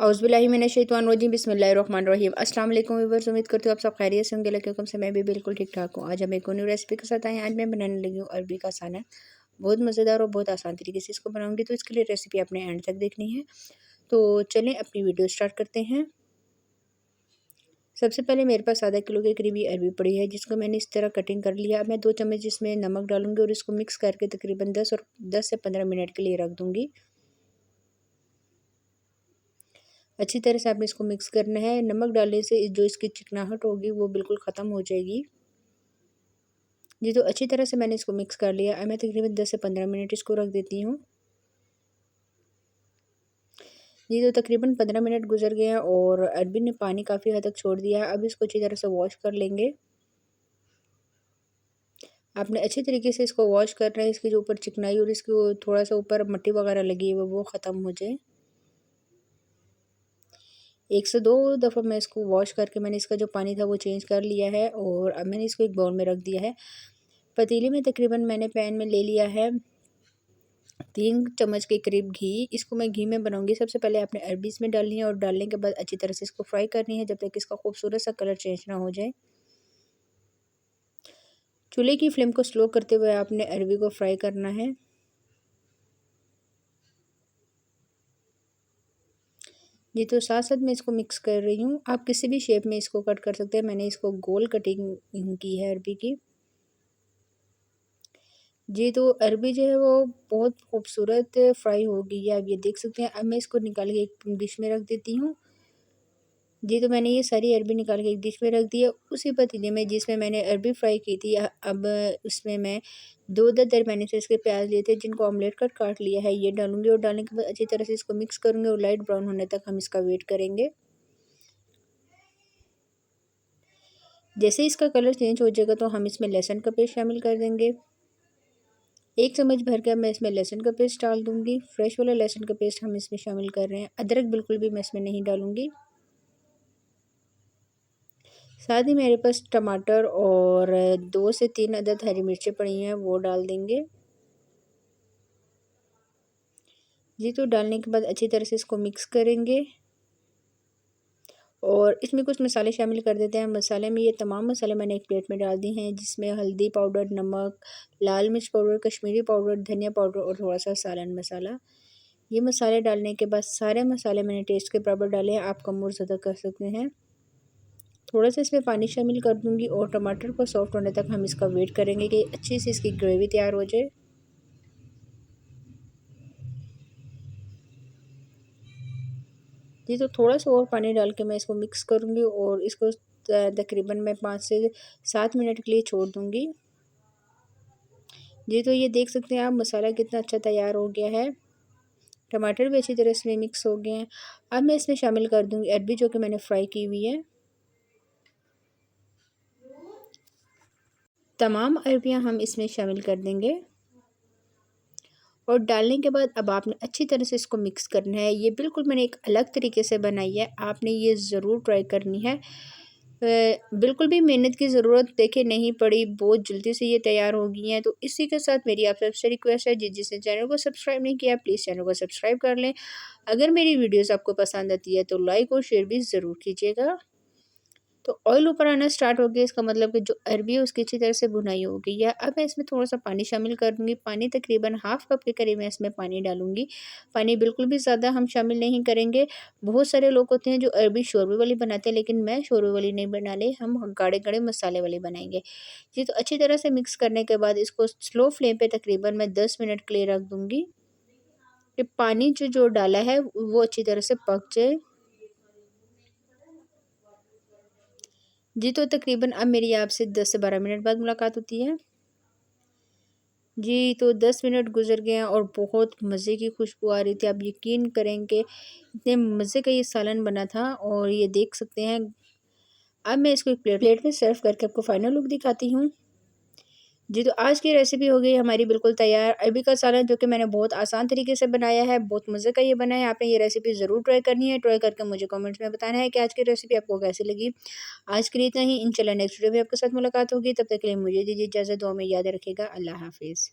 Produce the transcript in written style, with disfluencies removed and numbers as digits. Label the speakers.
Speaker 1: औज़ुबिल्लाहिमिनश्शैतानिर्रजीम बिस्मिल्लाहिर्रहमानिर्रहीम। अस्सलाम वालेकुम व्यूअर्स, उम्मीद करती हूँ आप सब खैरियत से होंगे। लेकिन से मैं भी बिल्कुल ठीक ठाक हूँ। आज हम एक न्यू रेसिपी के साथ आए हैं। आज मैं बनाने लगी हूँ अरबी का सालन। बहुत मज़ेदार और बहुत आसान तरीके से इसको बनाऊँगी, तो इसके लिए रेसिपी अपने एंड तक देखनी है। तो चलें अपनी वीडियो स्टार्ट करते हैं। सबसे पहले मेरे पास आधा किलो के करीब अरबी पड़ी है, जिसको मैंने इस तरह कटिंग कर लिया। अब मैं 2 चम्मच इसमें नमक डालूंगी और इसको मिक्स करके तकरीबन 10 से 15 मिनट के लिए रख दूँगी। अच्छी तरह से आपने इसको मिक्स करना है। नमक डालने से जो इसकी चिकनाहट होगी वो बिल्कुल ख़त्म हो जाएगी। जी, तो अच्छी तरह से मैंने इसको मिक्स कर लिया। अब मैं तकरीबन 10 से 15 मिनट इसको रख देती हूँ। जी, तो तकरीबन 15 मिनट गुजर गए हैं और अरबी ने पानी काफ़ी हद तक छोड़ दिया है। अब इसको अच्छी तरह से वॉश कर लेंगे। आपने अच्छे तरीके से इसको वॉश करना है। इसके जो ऊपर चिकनाई और इसको थोड़ा सा ऊपर मिट्टी वगैरह लगी है वो ख़त्म हो जाए। 1 से 2 दफ़ा मैं इसको वॉश करके मैंने इसका जो पानी था वो चेंज कर लिया है और अब मैंने इसको एक बाउल में रख दिया है। पतीले में तकरीबन मैंने पैन में ले लिया है 3 चम्मच के करीब घी। इसको मैं घी में बनाऊंगी। सबसे पहले आपने अरबी इसमें डालनी है और डालने के बाद अच्छी तरह से इसको फ्राई करनी है जब तक इसका खूबसूरत सा कलर चेंज ना हो जाए। चूल्हे की फ्लेम को स्लो करते हुए आपने अरबी को फ्राई करना है। जी, तो साथ साथ मैं इसको मिक्स कर रही हूँ। आप किसी भी शेप में इसको कट कर सकते हैं। मैंने इसको गोल कटिंग की है अरबी की। जी, तो अरबी जो है वो बहुत खूबसूरत फ्राई हो गई है, आप ये देख सकते हैं। अब मैं इसको निकाल के एक डिश में रख देती हूँ। जी, तो मैंने ये सारी अरबी निकाल के एक डिश में रख दी है। उसी पतीले में जिसमें मैंने अरबी फ्राई की थी, अब उसमें मैं 2 दरमियाने से इसके प्याज लिए थे, जिनको ऑमलेट कट काट लिया है, ये डालूंगी और डालने के बाद अच्छी तरह से इसको मिक्स करूँगी और लाइट ब्राउन होने तक हम इसका वेट करेंगे। जैसे इसका कलर चेंज हो जाएगा तो हम इसमें लहसुन का पेस्ट शामिल कर देंगे। 1 चम्मच भर कर मैं इसमें लहसुन का पेस्ट डाल दूँगी। फ्रेश वाला लहसुन का पेस्ट हम इसमें शामिल कर रहे हैं। अदरक बिल्कुल भी मैं इसमें नहीं डालूँगी। साथ ही मेरे पास टमाटर और 2 से 3 अदद हरी मिर्चें पड़ी हैं, वो डाल देंगे। जी, तो डालने के बाद अच्छी तरह से इसको मिक्स करेंगे और इसमें कुछ मसाले शामिल कर देते हैं। मसाले में ये तमाम मसाले मैंने एक प्लेट में डाल दिए हैं, जिसमें हल्दी पाउडर, नमक, लाल मिर्च पाउडर, कश्मीरी पाउडर, धनिया पाउडर और थोड़ा सा सालन मसाला। ये मसाले डालने के बाद सारे मसाले मैंने टेस्ट के बराबर डाले हैं, आप कम और ज़्यादा कर सकते हैं। थोड़ा सा इसमें पानी शामिल कर दूंगी और टमाटर को सॉफ्ट होने तक हम इसका वेट करेंगे कि अच्छी सी इसकी ग्रेवी तैयार हो जाए। जी, तो थोड़ा सा और पानी डाल के मैं इसको मिक्स करूँगी और इसको तकरीबन मैं 5 से 7 मिनट के लिए छोड़ दूँगी। जी, तो ये देख सकते हैं आप मसाला कितना अच्छा तैयार हो गया है। टमाटर भी अच्छी तरह से मिक्स हो गए हैं। अब मैं इसमें शामिल कर दूँगी अरबी, जो कि मैंने फ्राई की हुई है। तमाम अरबियाँ हम इसमें शामिल कर देंगे और डालने के बाद अब आपने अच्छी तरह से इसको मिक्स करना है। ये बिल्कुल मैंने एक अलग तरीके से बनाई है, आपने ये ज़रूर ट्राई करनी है। बिल्कुल भी मेहनत की ज़रूरत देखिए नहीं पड़ी, बहुत जल्दी से ये तैयार हो गई हैं। तो इसी के साथ मेरी आप सबसे रिक्वेस्ट है, जिसने चैनल को सब्सक्राइब नहीं किया प्लीज़ चैनल को सब्सक्राइब कर लें। अगर मेरी वीडियोज़ आपको पसंद आती है तो लाइक और शेयर भी ज़रूर कीजिएगा। तो ऑयल ऊपर आना स्टार्ट हो गया, इसका मतलब कि जो अरबी है उसकी अच्छी तरह से भुनाई हो गई है। अब मैं इसमें थोड़ा सा पानी शामिल कर दूँगी। पानी तकरीबन हाफ़ कप के करीब मैं इसमें पानी डालूँगी। पानी बिल्कुल भी ज़्यादा हम शामिल नहीं करेंगे। बहुत सारे लोग होते हैं जो अरबी शोरबे वाली बनाते हैं, लेकिन मैं शोरबे वाली नहीं बनाने, हम गाढ़े-गाढ़े मसाले वाली बनाएँगे। जी, तो अच्छी तरह से मिक्स करने के बाद इसको स्लो फ्लेम पे तकरीबन मैं 10 मिनट के लिए रख दूँगी। कि पानी जो डाला है वो अच्छी तरह से पक जाए। जी, तो तकरीबन अब मेरी आपसे 10 से 12 मिनट बाद मुलाकात होती है। जी, तो 10 मिनट गुज़र गए हैं और बहुत मज़े की खुशबू आ रही थी। आप यकीन करें कि इतने मज़े का ये सालन बना था और ये देख सकते हैं। अब मैं इसको एक प्लेट में सर्व करके आपको फ़ाइनल लुक दिखाती हूँ। जी, तो आज की रेसिपी हो गई हमारी बिल्कुल तैयार। अरबी का सालन जो कि मैंने बहुत आसान तरीके से बनाया है, बहुत मज़े का ये बना है। आपने ये रेसिपी ज़रूर ट्राई करनी है। ट्राई करके मुझे कमेंट्स में बताना है कि आज की रेसिपी आपको कैसी लगी। आज के लिए इतना ही। इंशाल्लाह नेक्स्ट वीडियो में आपके साथ मुलाकात होगी। तब तक के लिए मुझे दीजिए इजाज़त। दुआ में याद रखिएगा। अल्लाह हाफ़िज़।